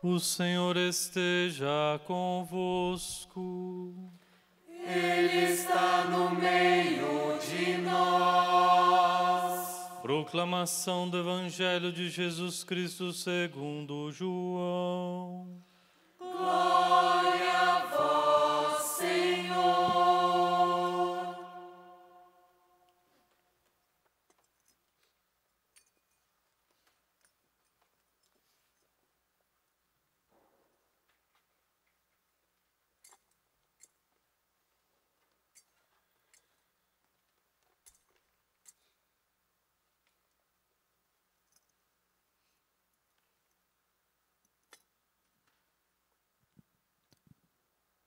O Senhor esteja convosco. Ele está no meio de nós. Proclamação do Evangelho de Jesus Cristo segundo João. Glória a vós, Senhor.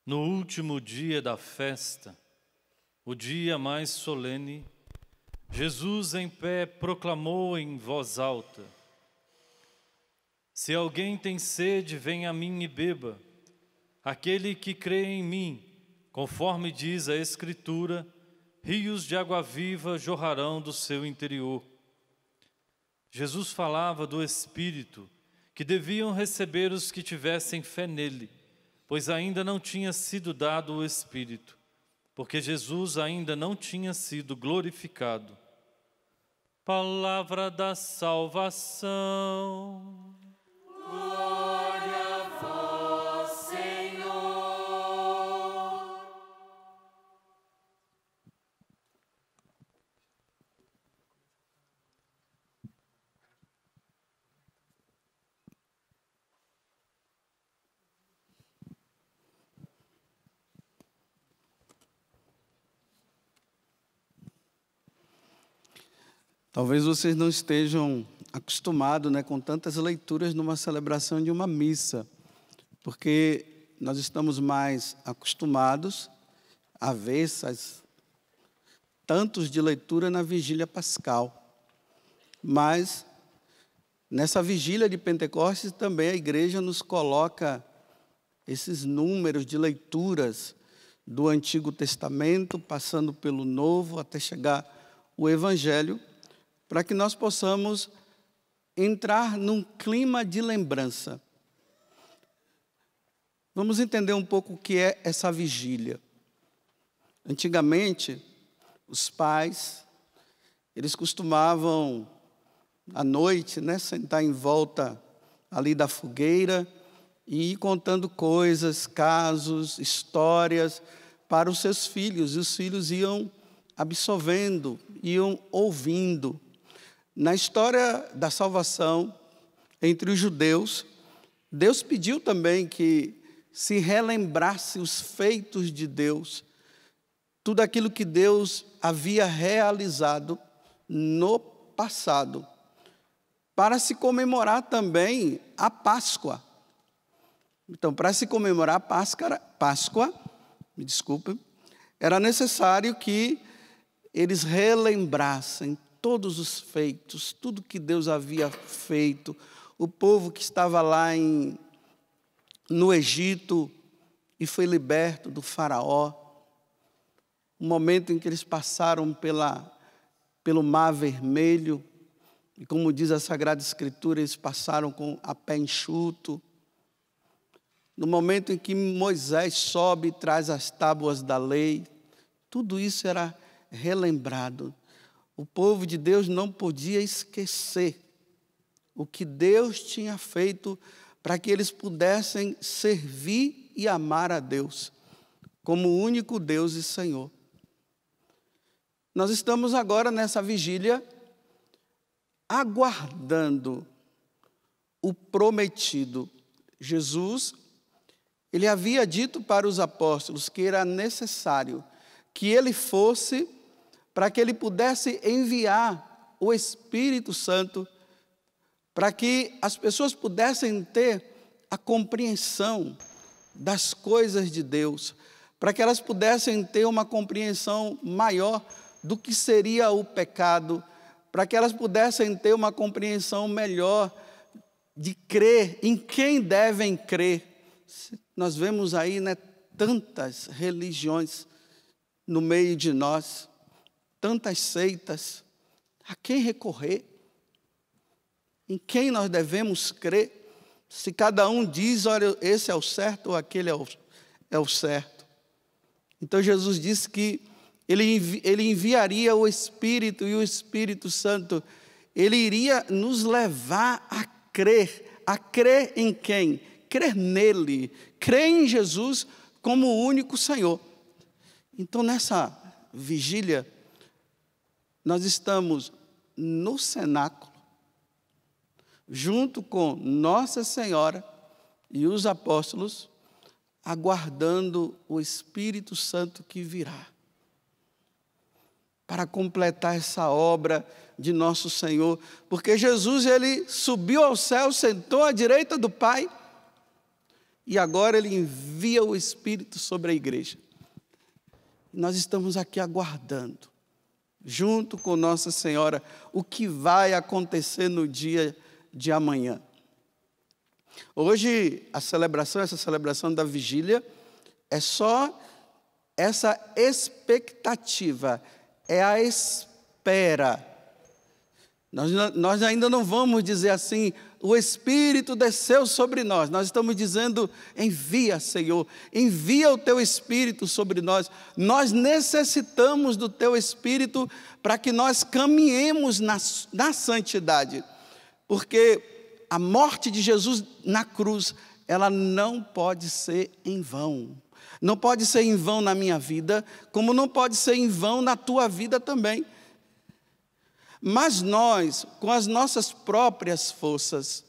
No último dia da festa, o dia mais solene, Jesus em pé proclamou em voz alta: Se alguém tem sede, venha a mim e beba. Aquele que crê em mim, conforme diz a Escritura, rios de água viva jorrarão do seu interior. Jesus falava do Espírito que deviam receber os que tivessem fé nele, pois ainda não tinha sido dado o Espírito, porque Jesus ainda não tinha sido glorificado. Palavra da salvação. Glória a vós, Senhor. Talvez vocês não estejam acostumados, com tantas leituras numa celebração de uma missa, porque nós estamos mais acostumados a ver tantos de leitura na vigília pascal. Mas nessa vigília de Pentecostes também a igreja nos coloca esses números de leituras do Antigo Testamento, passando pelo Novo até chegar o Evangelho, para que nós possamos entrar num clima de lembrança. Vamos entender um pouco o que é essa vigília. Antigamente, os pais, eles costumavam, à noite, sentar em volta ali da fogueira e ir contando coisas, casos, histórias para os seus filhos. E os filhos iam absorvendo, iam ouvindo. Na história da salvação entre os judeus, Deus pediu também que se relembrasse os feitos de Deus, tudo aquilo que Deus havia realizado no passado, para se comemorar também a Páscoa. Então, para se comemorar a Páscoa, me desculpe, era necessário que eles relembrassem todos os feitos, tudo que Deus havia feito. O povo que estava lá no Egito e foi liberto do faraó. O momento em que eles passaram pelo Mar Vermelho. E como diz a Sagrada Escritura, eles passaram com a pé enxuto. No momento em que Moisés sobe e traz as tábuas da lei. Tudo isso era relembrado. O povo de Deus não podia esquecer o que Deus tinha feito para que eles pudessem servir e amar a Deus como o único Deus e Senhor. Nós estamos agora nessa vigília aguardando o prometido. Jesus, ele havia dito para os apóstolos que era necessário que ele fosse para que ele pudesse enviar o Espírito Santo, para que as pessoas pudessem ter a compreensão das coisas de Deus, para que elas pudessem ter uma compreensão maior do que seria o pecado, para que elas pudessem ter uma compreensão melhor de crer, em quem devem crer. Nós vemos aí, tantas religiões no meio de nós, tantas seitas, a quem recorrer? Em quem nós devemos crer? Se cada um diz, olha, esse é o certo ou aquele é o certo. Então Jesus disse que ele enviaria o Espírito, e o Espírito Santo, ele iria nos levar a crer em quem? Crer nele, crer em Jesus como o único Senhor. Então nessa vigília, nós estamos no cenáculo, junto com Nossa Senhora e os apóstolos, aguardando o Espírito Santo que virá, para completar essa obra de nosso Senhor, porque Jesus, ele subiu ao céu, sentou à direita do Pai, e agora ele envia o Espírito sobre a igreja. Nós estamos aqui aguardando, junto com Nossa Senhora, o que vai acontecer no dia de amanhã. Hoje, essa celebração da vigília, é só essa expectativa, é a espera. Nós ainda não vamos dizer assim, o Espírito desceu sobre nós. Nós estamos dizendo, envia, Senhor, envia o Teu Espírito sobre nós. Nós necessitamos do Teu Espírito para que nós caminhemos na santidade. Porque a morte de Jesus na cruz, ela não pode ser em vão. Não pode ser em vão na minha vida, como não pode ser em vão na tua vida também. Mas nós, com as nossas próprias forças,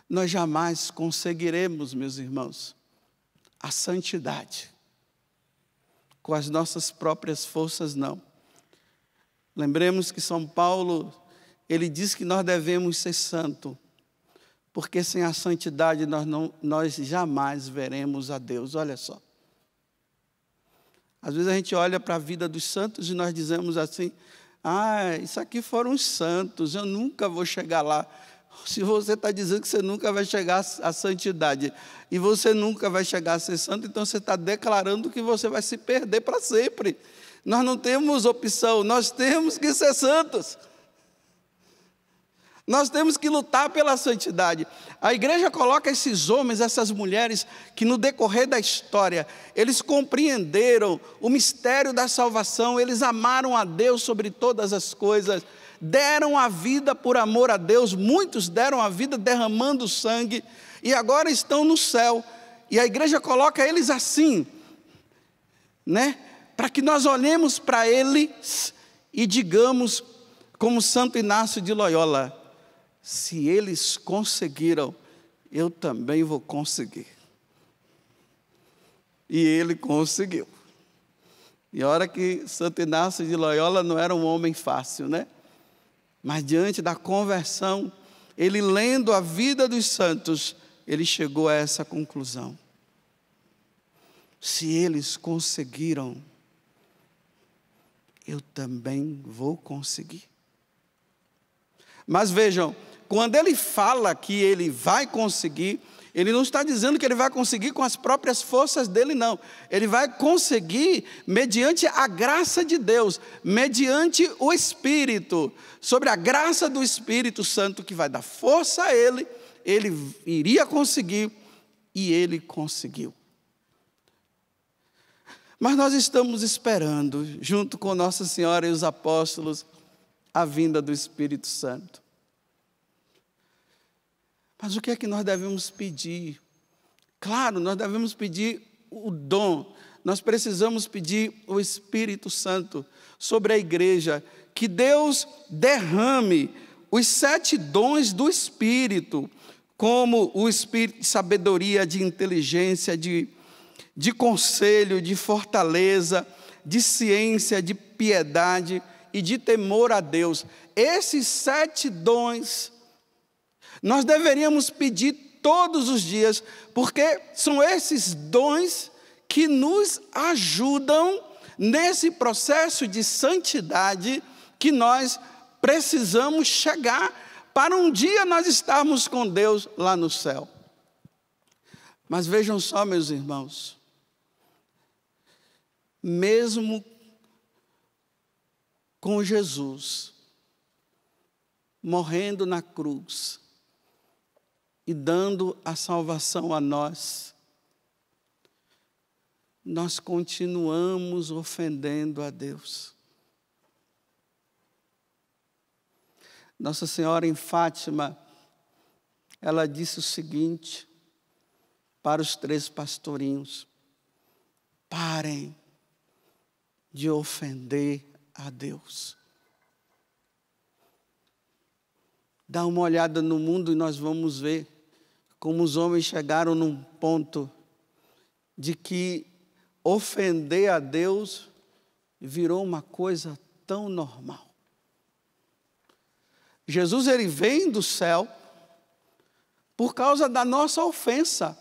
nós jamais conseguiremos, meus irmãos, a santidade. Com as nossas próprias forças, não. Lembremos que São Paulo, ele diz que nós devemos ser santos, porque sem a santidade nós jamais veremos a Deus. Olha só. Às vezes a gente olha para a vida dos santos e nós dizemos assim, isso aqui foram os santos, eu nunca vou chegar lá. Se você está dizendo que você nunca vai chegar à santidade, e você nunca vai chegar a ser santo, então você está declarando que você vai se perder para sempre. Nós não temos opção, nós temos que ser santos. Nós temos que lutar pela santidade. A igreja coloca esses homens, essas mulheres, que no decorrer da história, eles compreenderam o mistério da salvação, eles amaram a Deus sobre todas as coisas, deram a vida por amor a Deus, muitos deram a vida derramando sangue, e agora estão no céu. E a igreja coloca eles assim, para que nós olhemos para eles e digamos, como Santo Inácio de Loyola, se eles conseguiram, eu também vou conseguir. E ele conseguiu. E a hora que Santo Inácio de Loyola não era um homem fácil, Mas diante da conversão, ele lendo a vida dos santos, ele chegou a essa conclusão. Se eles conseguiram, eu também vou conseguir. Mas vejam, quando ele fala que ele vai conseguir, ele não está dizendo que ele vai conseguir com as próprias forças dele, não. Ele vai conseguir mediante a graça de Deus, mediante o Espírito, sobre a graça do Espírito Santo que vai dar força a ele iria conseguir e ele conseguiu. Mas nós estamos esperando, junto com Nossa Senhora e os apóstolos, a vinda do Espírito Santo. Mas o que é que nós devemos pedir? Claro, nós devemos pedir o dom. Nós precisamos pedir o Espírito Santo sobre a igreja. Que Deus derrame os 7 dons do Espírito, como o Espírito de sabedoria, de inteligência, de conselho, de fortaleza, de ciência, de piedade e de temor a Deus. Esses 7 dons nós deveríamos pedir todos os dias, porque são esses dons que nos ajudam nesse processo de santidade que nós precisamos chegar para um dia nós estarmos com Deus lá no céu. Mas vejam só, meus irmãos, mesmo com Jesus, morrendo na cruz e dando a salvação a nós, nós continuamos ofendendo a Deus. Nossa Senhora em Fátima, ela disse o seguinte para os 3 pastorinhos: parem de ofender a Deus. Dá uma olhada no mundo e nós vamos ver como os homens chegaram num ponto de que ofender a Deus virou uma coisa tão normal. Jesus, ele vem do céu por causa da nossa ofensa,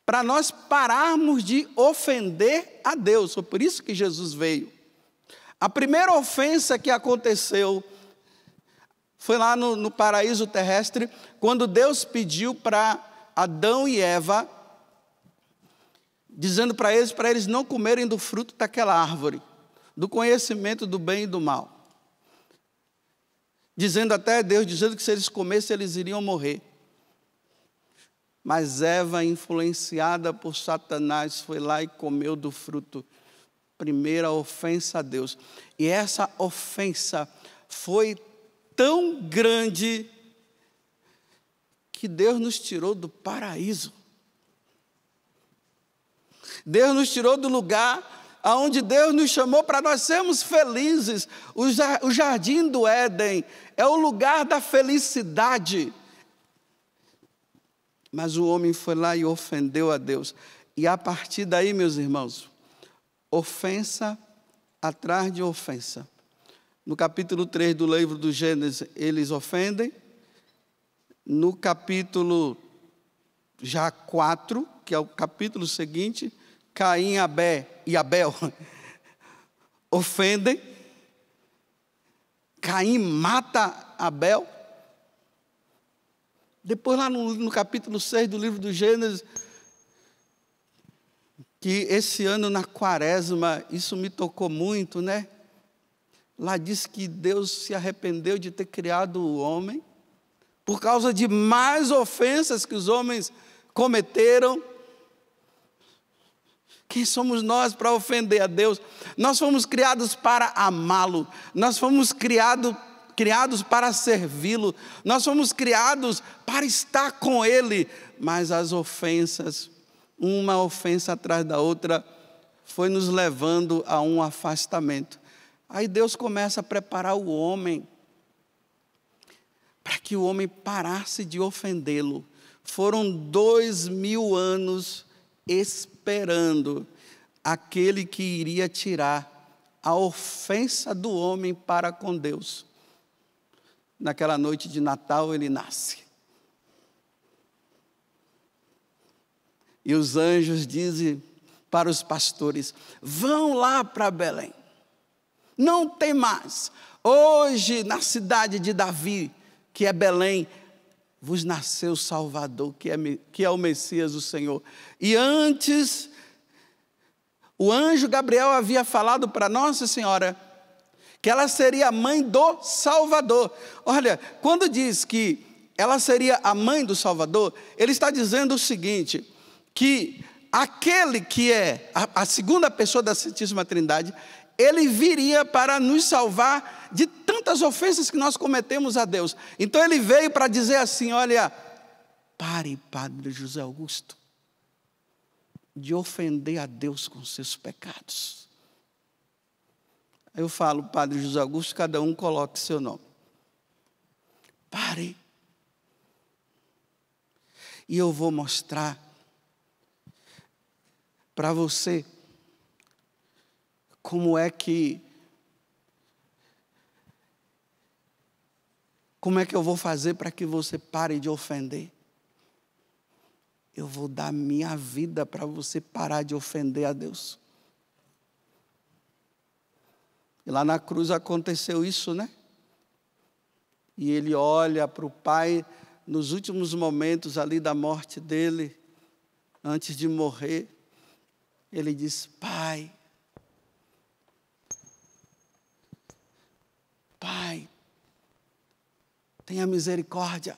para nós pararmos de ofender a Deus. Foi por isso que Jesus veio. A primeira ofensa que aconteceu foi lá no paraíso terrestre, quando Deus pediu para Adão e Eva, dizendo para eles não comerem do fruto daquela árvore, do conhecimento do bem e do mal. Deus dizendo que se eles comessem, eles iriam morrer. Mas Eva, influenciada por Satanás, foi lá e comeu do fruto. Primeira ofensa a Deus. E essa ofensa foi tão grande que Deus nos tirou do paraíso. Deus nos tirou do lugar onde Deus nos chamou para nós sermos felizes. O jardim do Éden é o lugar da felicidade. Mas o homem foi lá e ofendeu a Deus. E a partir daí, meus irmãos, ofensa atrás de ofensa. No capítulo 3 do livro do Gênesis, eles ofendem. No capítulo já 4, que é o capítulo seguinte, Caim e Abel ofendem. Caim mata Abel. Depois lá no capítulo 6 do livro do Gênesis, que esse ano na quaresma, isso me tocou muito, né? Lá diz que Deus se arrependeu de ter criado o homem, por causa de mais ofensas que os homens cometeram. Quem somos nós para ofender a Deus? Nós fomos criados para amá-lo, nós fomos criados para servi-lo, nós fomos criados para estar com Ele, mas as ofensas, uma ofensa atrás da outra, foi nos levando a um afastamento. Aí Deus começa a preparar o homem, para que o homem parasse de ofendê-lo. Foram 2000 anos esperando aquele que iria tirar a ofensa do homem para com Deus. Naquela noite de Natal ele nasce. E os anjos dizem para os pastores: vão lá para Belém. Não tem mais. Hoje, na cidade de Davi, que é Belém, vos nasceu o Salvador, que é o Messias, o Senhor. E antes, o anjo Gabriel havia falado para Nossa Senhora que ela seria a mãe do Salvador. Olha, quando diz que ela seria a mãe do Salvador, ele está dizendo o seguinte, que aquele que é a segunda pessoa da Santíssima Trindade, ele viria para nos salvar de tantas ofensas que nós cometemos a Deus. Então ele veio para dizer assim, olha, pare, Padre José Augusto, de ofender a Deus com seus pecados. Eu falo, Padre José Augusto, cada um coloque seu nome. Pare. E eu vou mostrar para você como é que eu vou fazer para que você pare de ofender. Eu vou dar minha vida para você parar de ofender a Deus. E lá na cruz aconteceu isso, né? E ele olha para o Pai nos últimos momentos ali da morte dele, antes de morrer. Ele diz, Pai, tenha misericórdia,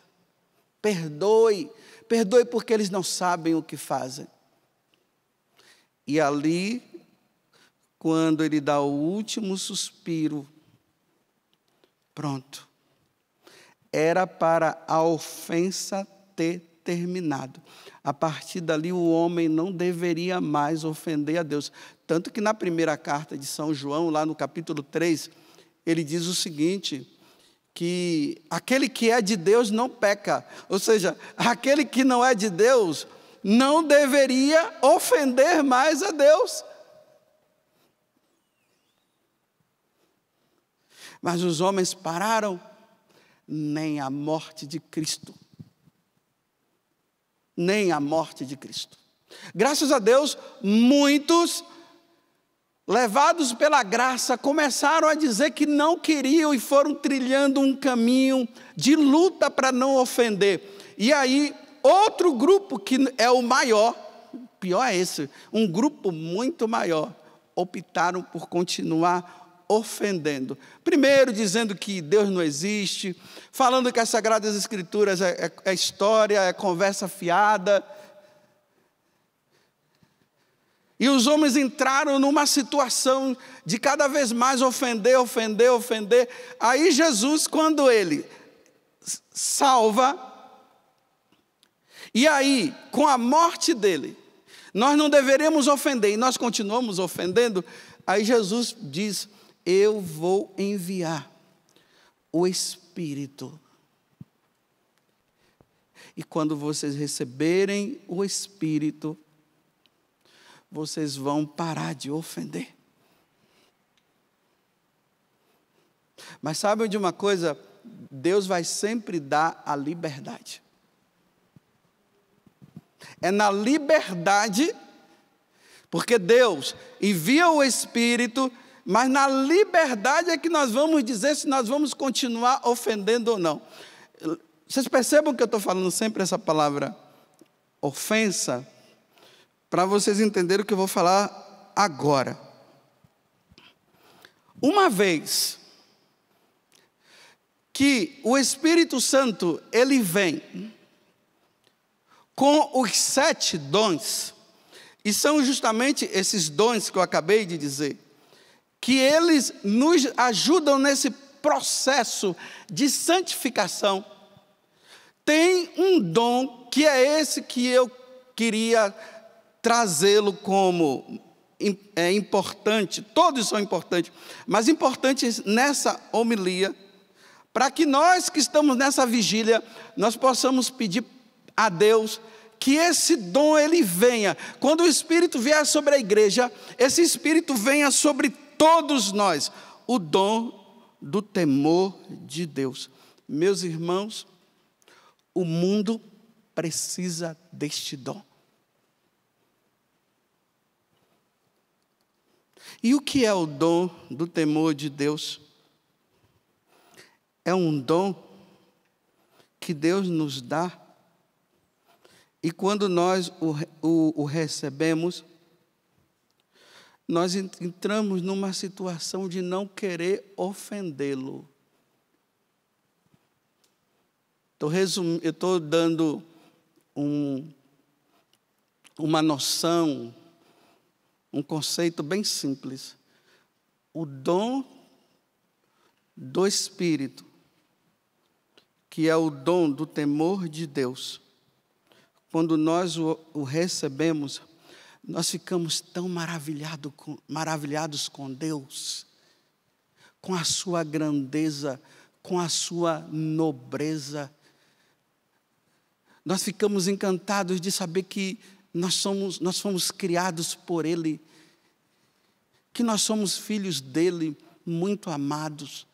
perdoe porque eles não sabem o que fazem. E ali, quando ele dá o último suspiro, pronto. Era para a ofensa ter terminado. A partir dali, o homem não deveria mais ofender a Deus. Tanto que na primeira carta de São João, lá no capítulo 3, ele diz o seguinte, que aquele que é de Deus não peca. Ou seja, aquele que não é de Deus não deveria ofender mais a Deus. Mas os homens pararam, nem a morte de Cristo. Nem a morte de Cristo. Graças a Deus, muitos, levados pela graça, começaram a dizer que não queriam e foram trilhando um caminho de luta para não ofender. E aí, outro grupo que é o maior, pior é esse, um grupo muito maior, optaram por continuar ofendendo. Primeiro dizendo que Deus não existe, falando que as Sagradas Escrituras é história, é conversa fiada. E os homens entraram numa situação de cada vez mais ofender. Aí Jesus, quando ele salva, e aí, com a morte dele, nós não deveríamos ofender, e nós continuamos ofendendo, aí Jesus diz, eu vou enviar o Espírito. E quando vocês receberem o Espírito, vocês vão parar de ofender. Mas sabem de uma coisa? Deus vai sempre dar a liberdade. É na liberdade, porque Deus envia o Espírito, mas na liberdade é que nós vamos dizer se nós vamos continuar ofendendo ou não. Vocês percebam que eu estou falando sempre essa palavra ofensa, para vocês entenderem o que eu vou falar agora. Uma vez que o Espírito Santo, ele vem com os 7 dons, e são justamente esses dons que eu acabei de dizer, que eles nos ajudam nesse processo de santificação. Tem um dom que é esse que eu queria trazê-lo como importante, todos são importantes, mas importantes nessa homilia, para que nós que estamos nessa vigília, nós possamos pedir a Deus que esse dom ele venha. Quando o Espírito vier sobre a igreja, esse Espírito venha sobre todos nós, o dom do temor de Deus. Meus irmãos, o mundo precisa deste dom. E o que é o dom do temor de Deus? É um dom que Deus nos dá, e quando nós o recebemos, nós entramos numa situação de não querer ofendê-lo. Eu estou dando uma noção, um conceito bem simples. O dom do Espírito, que é o dom do temor de Deus, quando nós o recebemos, nós ficamos tão maravilhados com Deus, com a sua grandeza, com a sua nobreza. Nós ficamos encantados de saber que nós fomos criados por Ele, que nós somos filhos dEle, muito amados.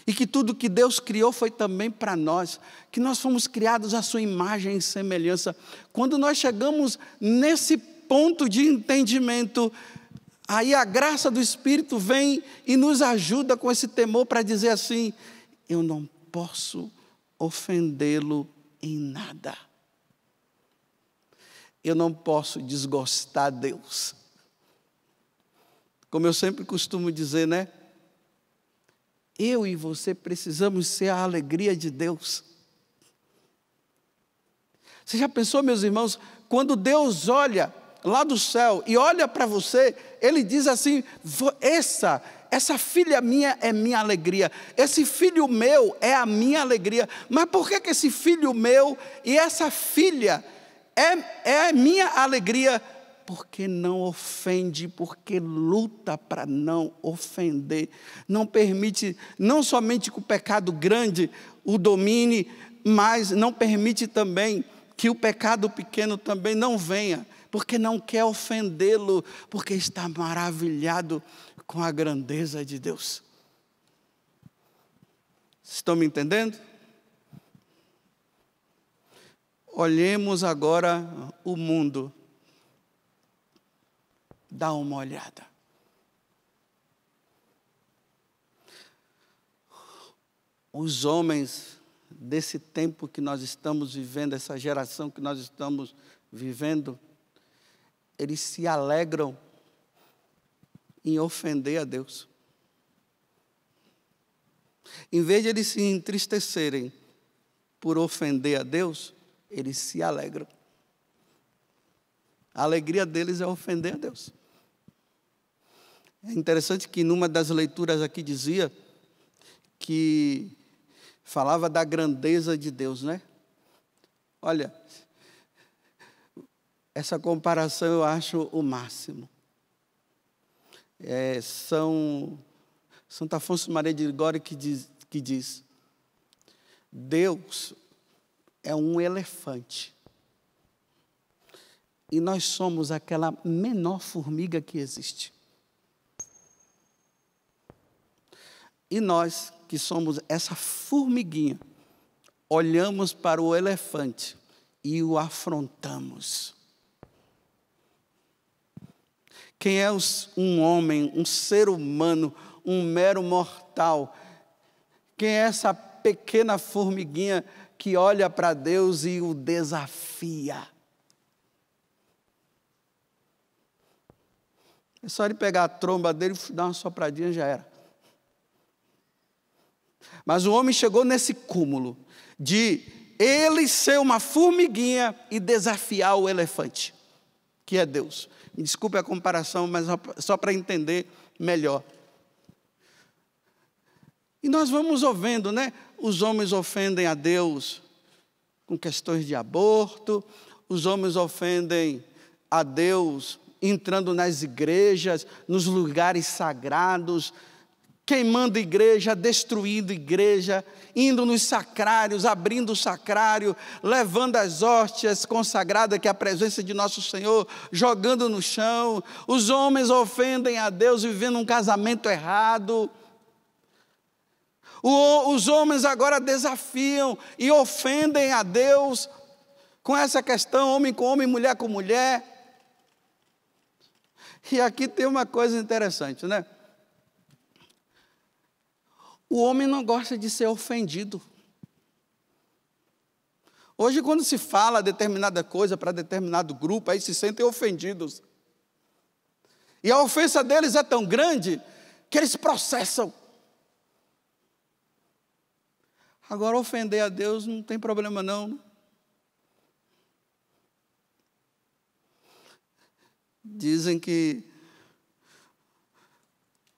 E que tudo que Deus criou foi também para nós, que nós fomos criados à sua imagem e semelhança. Quando nós chegamos nesse ponto de entendimento, aí a graça do Espírito vem e nos ajuda com esse temor para dizer assim, eu não posso ofendê-lo em nada. Eu não posso desgostar Deus. Como eu sempre costumo dizer, né? Eu e você precisamos ser a alegria de Deus. Você já pensou, meus irmãos, quando Deus olha lá do céu e olha para você, Ele diz assim: essa filha minha é minha alegria, esse filho meu é a minha alegria. Mas por que esse filho meu e essa filha é minha alegria? Porque não ofende, porque luta para não ofender, não permite, não somente que o pecado grande o domine, mas não permite também que o pecado pequeno também não venha, porque não quer ofendê-lo, porque está maravilhado com a grandeza de Deus. Estão me entendendo? Olhemos agora o mundo. Dá uma olhada. Os homens desse tempo que nós estamos vivendo, essa geração que nós estamos vivendo, eles se alegram em ofender a Deus. Em vez de eles se entristecerem por ofender a Deus, eles se alegram. A alegria deles é ofender a Deus. É interessante que numa das leituras aqui dizia que falava da grandeza de Deus, né? Olha, essa comparação eu acho o máximo. Santo Afonso Maria de Ligório que diz: Deus é um elefante e nós somos aquela menor formiga que existe. E nós, que somos essa formiguinha, olhamos para o elefante e o afrontamos. Quem é um homem, um ser humano, um mero mortal? Quem é essa pequena formiguinha que olha para Deus e o desafia? É só ele pegar a tromba dele e dar uma sopradinha, já era. Mas o homem chegou nesse cúmulo de ele ser uma formiguinha e desafiar o elefante, que é Deus. Me desculpe a comparação, mas só para entender melhor. E nós vamos ouvindo, né? Os homens ofendem a Deus com questões de aborto, os homens ofendem a Deus entrando nas igrejas, nos lugares sagrados, queimando igreja, destruindo igreja, indo nos sacrários, abrindo o sacrário, levando as hóstias consagradas, que é a presença de nosso Senhor, jogando no chão. Os homens ofendem a Deus vivendo um casamento errado. Os homens agora desafiam e ofendem a Deus com essa questão, homem com homem, mulher com mulher. E aqui tem uma coisa interessante, né? O homem não gosta de ser ofendido. Hoje, quando se fala determinada coisa para determinado grupo, aí se sentem ofendidos. E a ofensa deles é tão grande que eles processam. Agora, ofender a Deus não tem problema não. Dizem que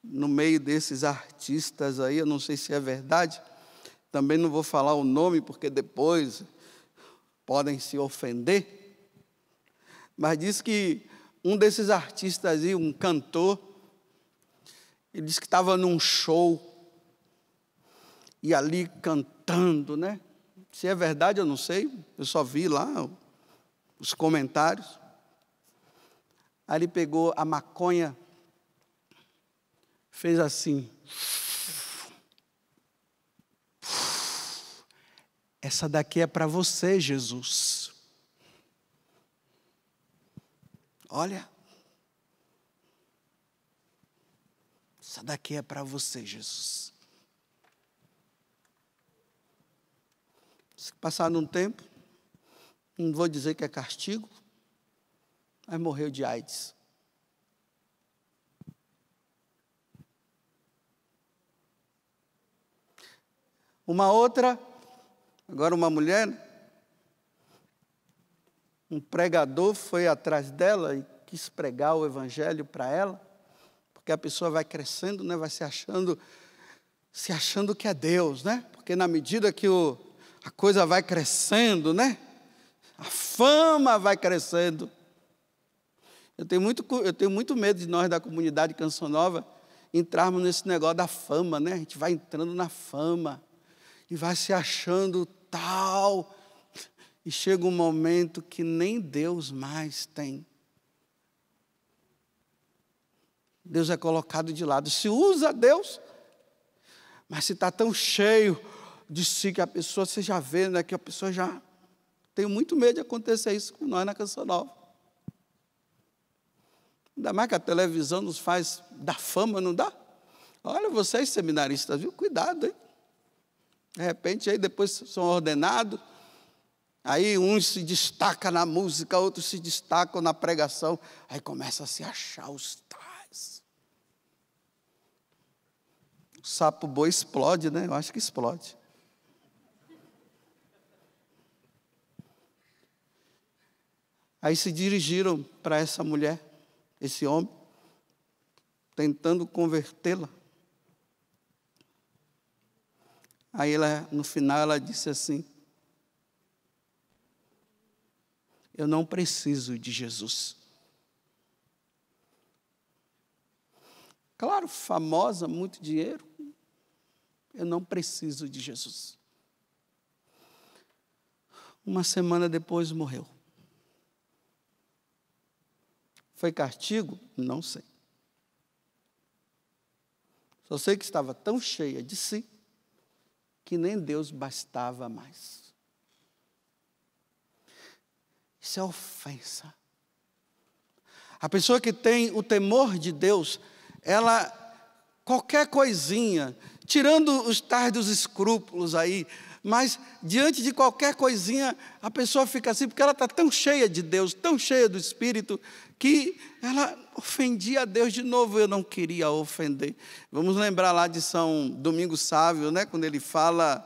no meio desses artistas aí, eu não sei se é verdade, também não vou falar o nome, porque depois podem se ofender, mas diz que um desses artistas aí, um cantor, ele disse que estava num show, e ali cantando, né? Se é verdade eu não sei, eu só vi lá os comentários. Aí ele pegou a maconha, fez assim. Essa daqui é para você, Jesus. Olha. Essa daqui é para você, Jesus. Se passar um tempo, não vou dizer que é castigo, mas morreu de AIDS. Uma outra, agora uma mulher, um pregador foi atrás dela e quis pregar o evangelho para ela, porque a pessoa vai crescendo, né, vai se achando que é Deus, né? Porque na medida que a coisa vai crescendo, né? A fama vai crescendo. Eu tenho muito medo de nós da comunidade Canção Nova entrarmos nesse negócio da fama, né? A gente vai entrando na fama e vai se achando tal, e chega um momento que nem Deus mais tem. Deus é colocado de lado. Se usa Deus, mas se está tão cheio de si que a pessoa, você já vê, né, que a pessoa já... Tenho muito medo de acontecer isso com nós na Canção Nova. Ainda mais que a televisão nos faz dar fama, não dá? Olha, vocês seminaristas, viu? Cuidado, hein? De repente, aí depois são ordenados, aí uns se destacam na música, outros se destacam na pregação, aí começa a se achar os tais. O sapo boi explode, né? Eu acho que explode. Aí se dirigiram para essa mulher, esse homem, tentando convertê-la. Aí no final ela disse assim: eu não preciso de Jesus. Claro, famosa, muito dinheiro. Eu não preciso de Jesus. Uma semana depois morreu. Foi castigo? Não sei. Só sei que estava tão cheia de si que nem Deus bastava mais. Isso é ofensa. A pessoa que tem o temor de Deus, ela, qualquer coisinha, tirando os tais dos escrúpulos aí, mas diante de qualquer coisinha, a pessoa fica assim, porque ela está tão cheia de Deus, tão cheia do Espírito, que ela ofendia a Deus de novo. Eu não queria ofender. Vamos lembrar lá de São Domingos Sávio, né, quando ele fala,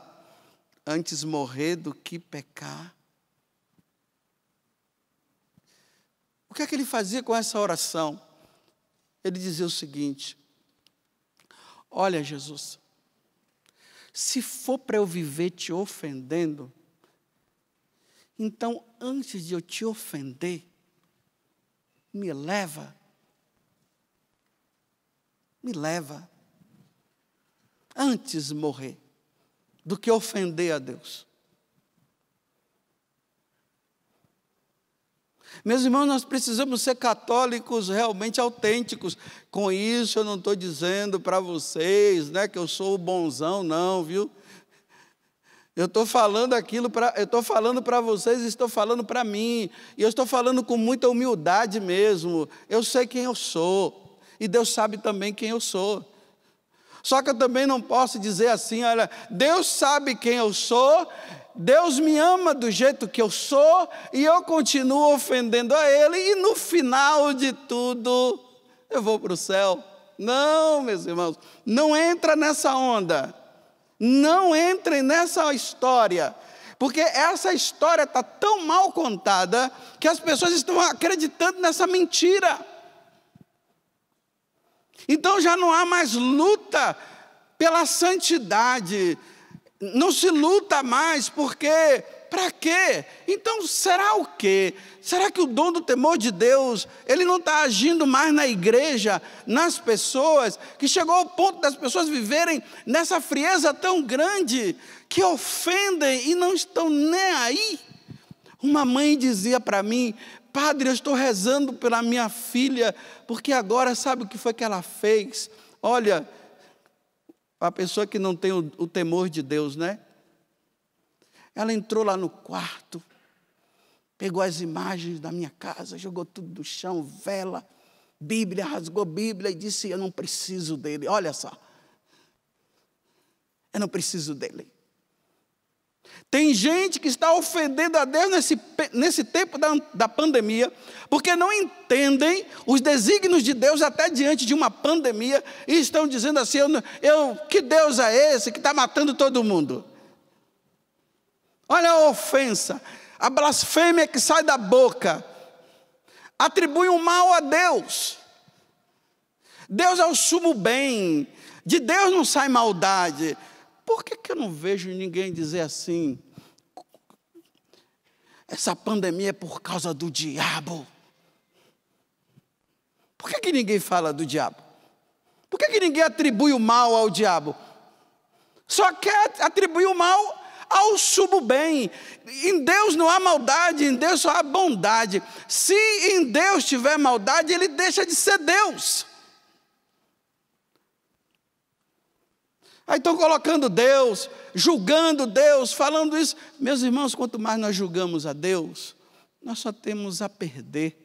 antes morrer do que pecar. O que é que ele fazia com essa oração? Ele dizia o seguinte: olha, Jesus, se for para eu viver te ofendendo, então antes de eu te ofender, me leva antes morrer do que ofender a Deus. Meus irmãos, nós precisamos ser católicos realmente autênticos. Com isso eu não estou dizendo para vocês, né, que eu sou o bonzão, não, viu? Eu estou falando para vocês, estou falando para mim, e eu estou falando com muita humildade mesmo. Eu sei quem eu sou, e Deus sabe também quem eu sou. Só que eu também não posso dizer assim, olha, Deus sabe quem eu sou, Deus me ama do jeito que eu sou, e eu continuo ofendendo a Ele, e no final de tudo, eu vou para o céu. Não, meus irmãos, não entra nessa onda. Não entrem nessa história, porque essa história está tão mal contada que as pessoas estão acreditando nessa mentira. Então já não há mais luta pela santidade, não se luta mais, porque para quê? Então será o quê? Será que o dom do temor de Deus, ele não está agindo mais na igreja, nas pessoas, que chegou ao ponto das pessoas viverem nessa frieza tão grande, que ofendem e não estão nem aí? Uma mãe dizia para mim: padre, eu estou rezando pela minha filha, porque agora sabe o que foi que ela fez? Olha, a pessoa que não tem o temor de Deus, né? Ela entrou lá no quarto, pegou as imagens da minha casa, jogou tudo no chão, vela, Bíblia, rasgou Bíblia e disse: eu não preciso dele. Olha só, eu não preciso dele. Tem gente que está ofendendo a Deus nesse tempo da pandemia, porque não entendem os desígnios de Deus até diante de uma pandemia, e estão dizendo assim: que Deus é esse que está matando todo mundo? Olha a ofensa, a blasfêmia que sai da boca. Atribui o mal a Deus. Deus é o sumo bem. De Deus não sai maldade. Por que eu não vejo ninguém dizer assim? Essa pandemia é por causa do diabo. Por que ninguém fala do diabo? Por que ninguém atribui o mal ao diabo? Só quer atribuir o mal ao sumo bem. Em Deus não há maldade, em Deus só há bondade. Se em Deus tiver maldade, ele deixa de ser Deus. Aí estão colocando Deus, julgando Deus, falando isso. Meus irmãos, quanto mais nós julgamos a Deus, nós só temos a perder.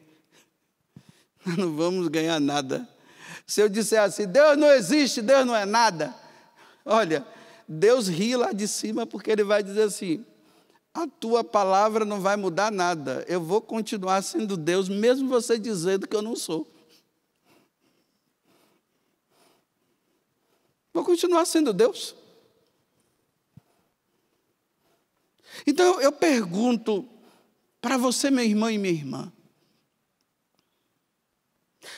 Nós não vamos ganhar nada. Se eu disser assim, Deus não existe, Deus não é nada. Olha, Deus ri lá de cima porque Ele vai dizer assim, a tua palavra não vai mudar nada. Eu vou continuar sendo Deus, mesmo você dizendo que eu não sou. Vou continuar sendo Deus. Então eu pergunto para você, meu irmão e minha irmã,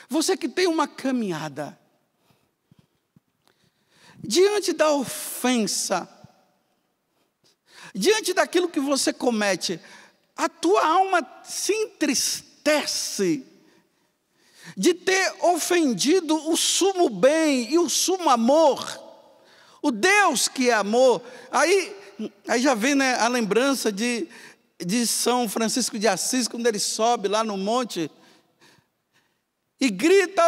você que tem uma caminhada, diante da ofensa, diante daquilo que você comete, a tua alma se entristece de ter ofendido o sumo bem e o sumo amor, o Deus que é amor. Aí já vem, né, a lembrança de São Francisco de Assis, quando ele sobe lá no monte e grita,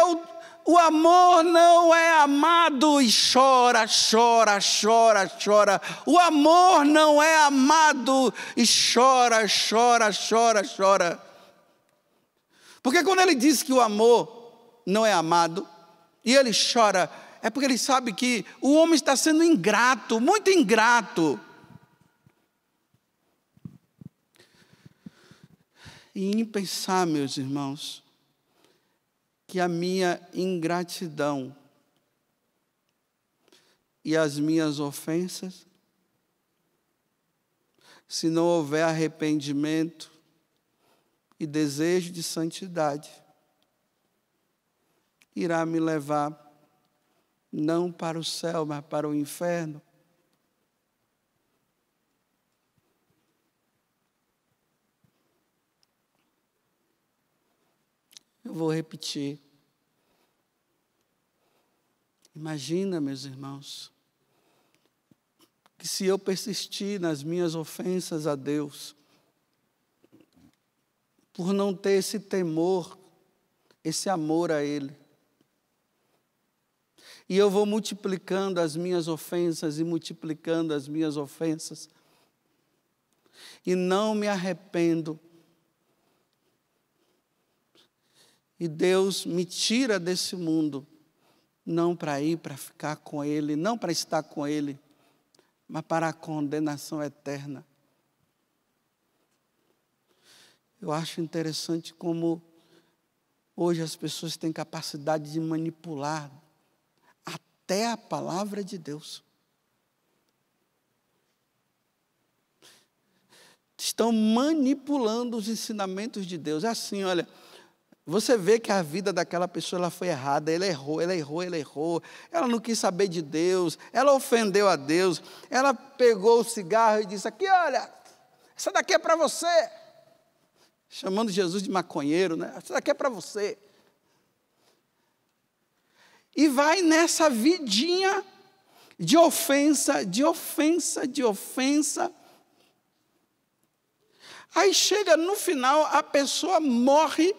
o amor não é amado, e chora, chora, chora, chora. O amor não é amado, e chora, chora, chora, chora. Porque quando ele diz que o amor não é amado, e ele chora, é porque ele sabe que o homem está sendo ingrato, muito ingrato. E em pensar, meus irmãos, que a minha ingratidão e as minhas ofensas, se não houver arrependimento e desejo de santidade, irá me levar não para o céu, mas para o inferno. Eu vou repetir. Imagina, meus irmãos, que se eu persistir nas minhas ofensas a Deus, por não ter esse temor, esse amor a Ele, e eu vou multiplicando as minhas ofensas e multiplicando as minhas ofensas, e não me arrependo, e Deus me tira desse mundo, não para ir, para ficar com Ele, não para estar com Ele, mas para a condenação eterna. Eu acho interessante como hoje as pessoas têm capacidade de manipular até a palavra de Deus. Estão manipulando os ensinamentos de Deus. É assim, olha, você vê que a vida daquela pessoa ela foi errada, ela errou. Ela não quis saber de Deus, ela ofendeu a Deus, ela pegou o cigarro e disse, aqui, olha, essa daqui é para você. Chamando Jesus de maconheiro, né? Essa daqui é para você. E vai nessa vidinha de ofensa, de ofensa, de ofensa. Aí chega no final, a pessoa morre.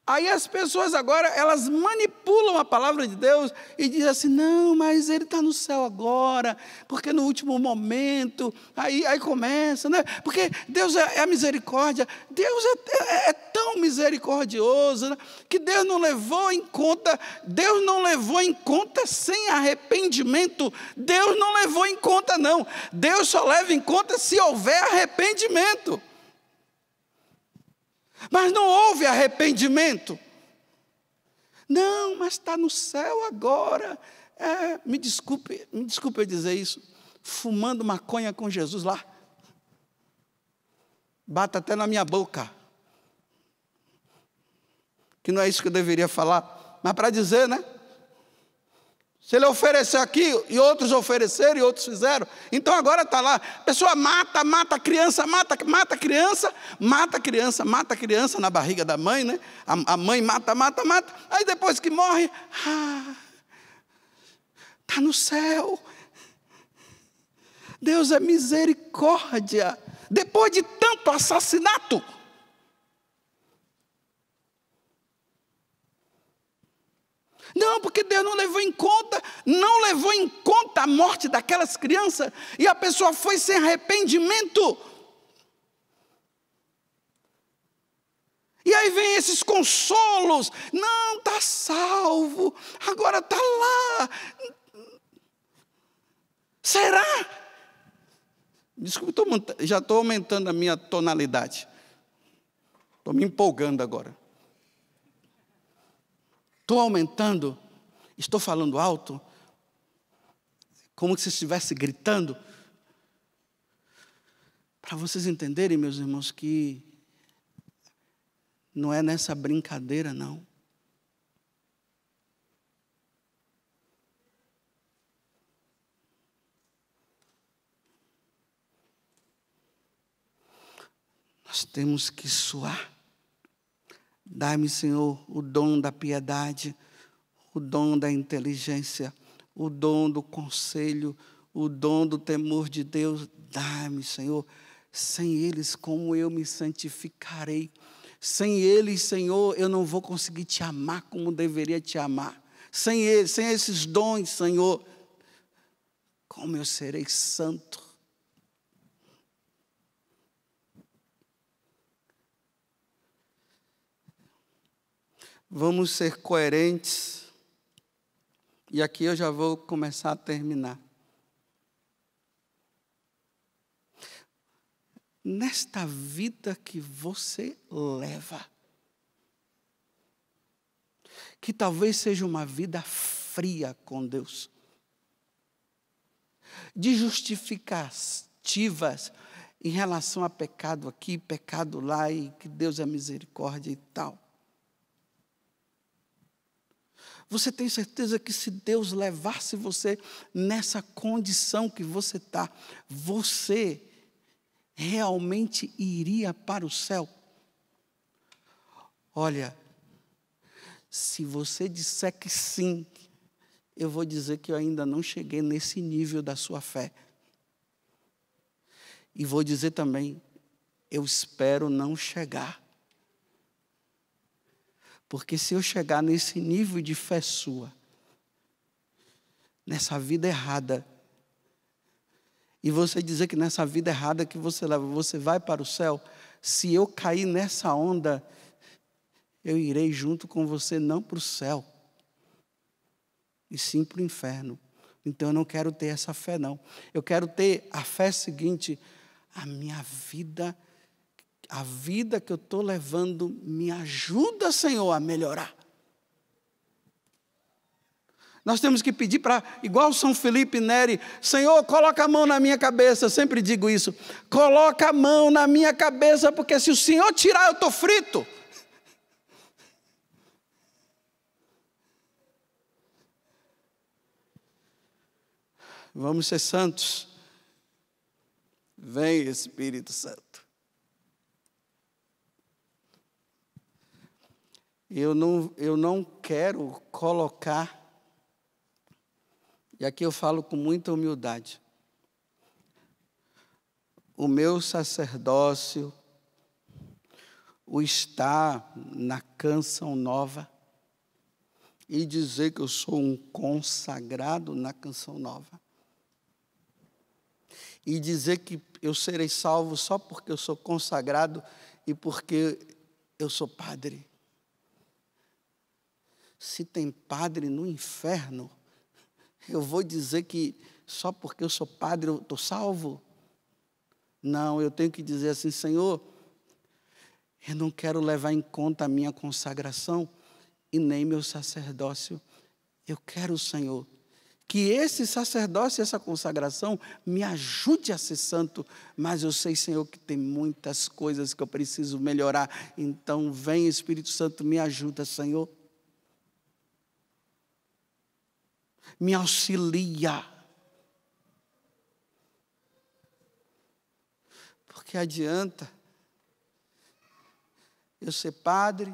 Aí as pessoas agora, elas manipulam a palavra de Deus e dizem assim, não, mas ele está no céu agora, porque no último momento, aí começa, né? Porque Deus é a misericórdia, Deus é tão misericordioso, né? Que Deus não levou em conta sem arrependimento, Deus não levou em conta não, Deus só leva em conta se houver arrependimento. Mas não houve arrependimento. Não, mas está no céu agora. Me desculpe eu dizer isso. fumando maconha com Jesus lá. Bata até na minha boca. Que não é isso que eu deveria falar, mas para dizer, né? Se ele ofereceu aqui, e outros ofereceram, e outros fizeram, então agora está lá, a pessoa mata a criança, mata a criança na barriga da mãe, né? A mãe mata, aí depois que morre, está no céu. Deus é misericórdia, depois de tanto assassinato. Não, porque Deus não levou em conta a morte daquelas crianças, e a pessoa foi sem arrependimento. E aí vem esses consolos, não, está salvo, agora está lá. Será? Desculpa, já estou aumentando a minha tonalidade. Estou me empolgando agora. Estou aumentando, estou falando alto, como se estivesse gritando, para vocês entenderem, meus irmãos, que não é nessa brincadeira, não. Nós temos que suar. Dai-me, Senhor, o dom da piedade, o dom da inteligência, o dom do conselho, o dom do temor de Deus. Dai-me, Senhor. Sem eles, como eu me santificarei? Sem eles, Senhor, eu não vou conseguir te amar como deveria te amar. Sem eles, sem esses dons, Senhor, como eu serei santo? Vamos ser coerentes. E aqui eu já vou começar a terminar. Nesta vida que você leva, que talvez seja uma vida fria com Deus, de justificativas em relação a pecado aqui, pecado lá, e que Deus é misericórdia e tal. Você tem certeza que se Deus levasse você nessa condição que você está, você realmente iria para o céu? Olha, se você disser que sim, eu vou dizer que eu ainda não cheguei nesse nível da sua fé. E vou dizer também, eu espero não chegar. Porque se eu chegar nesse nível de fé sua, nessa vida errada, e você dizer que nessa vida errada que você leva, você vai para o céu, se eu cair nessa onda, eu irei junto com você, não para o céu, e sim para o inferno. Então eu não quero ter essa fé, não. Eu quero ter a fé seguinte: a minha vida, a vida que eu estou levando, me ajuda, Senhor, a melhorar. Nós temos que pedir para, igual São Felipe Neri, Senhor, coloca a mão na minha cabeça. Eu sempre digo isso, coloca a mão na minha cabeça, porque se o Senhor tirar, eu estou frito. Vamos ser santos. Vem, Espírito Santo. Eu não quero colocar, e aqui eu falo com muita humildade, o meu sacerdócio, o estar na Canção Nova, e dizer que eu sou um consagrado na Canção Nova. E dizer que eu serei salvo só porque eu sou consagrado e porque eu sou padre. Se tem padre no inferno, eu vou dizer que só porque eu sou padre eu estou salvo? Não, eu tenho que dizer assim, Senhor, eu não quero levar em conta a minha consagração e nem meu sacerdócio. Eu quero, Senhor, Que esse sacerdócio, essa consagração me ajude a ser santo, mas eu sei, Senhor, que tem muitas coisas que eu preciso melhorar. Então, vem, Espírito Santo, me ajuda, Senhor. Me auxilia. Porque adianta eu ser padre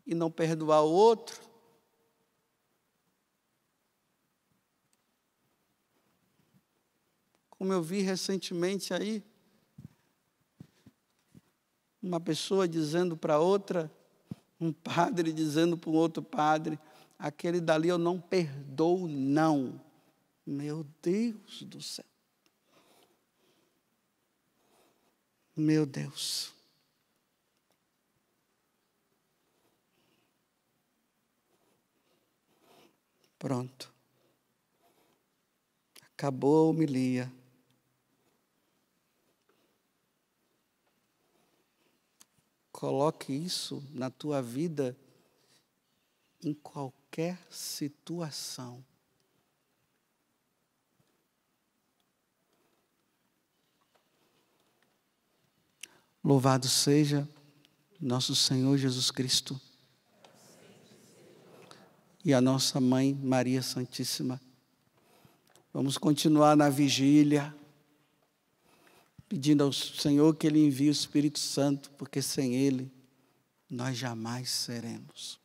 e não perdoar o outro. Como eu vi recentemente aí, uma pessoa dizendo para outra, um padre dizendo para um outro padre, aquele dali eu não perdoo, não. Meu Deus do céu. Meu Deus. Pronto. Acabou a homilia. Coloque isso na tua vida em qualquer situação. Louvado seja nosso Senhor Jesus Cristo e a nossa Mãe Maria Santíssima. Vamos continuar na vigília, pedindo ao Senhor que Ele envie o Espírito Santo, porque sem Ele nós jamais seremos.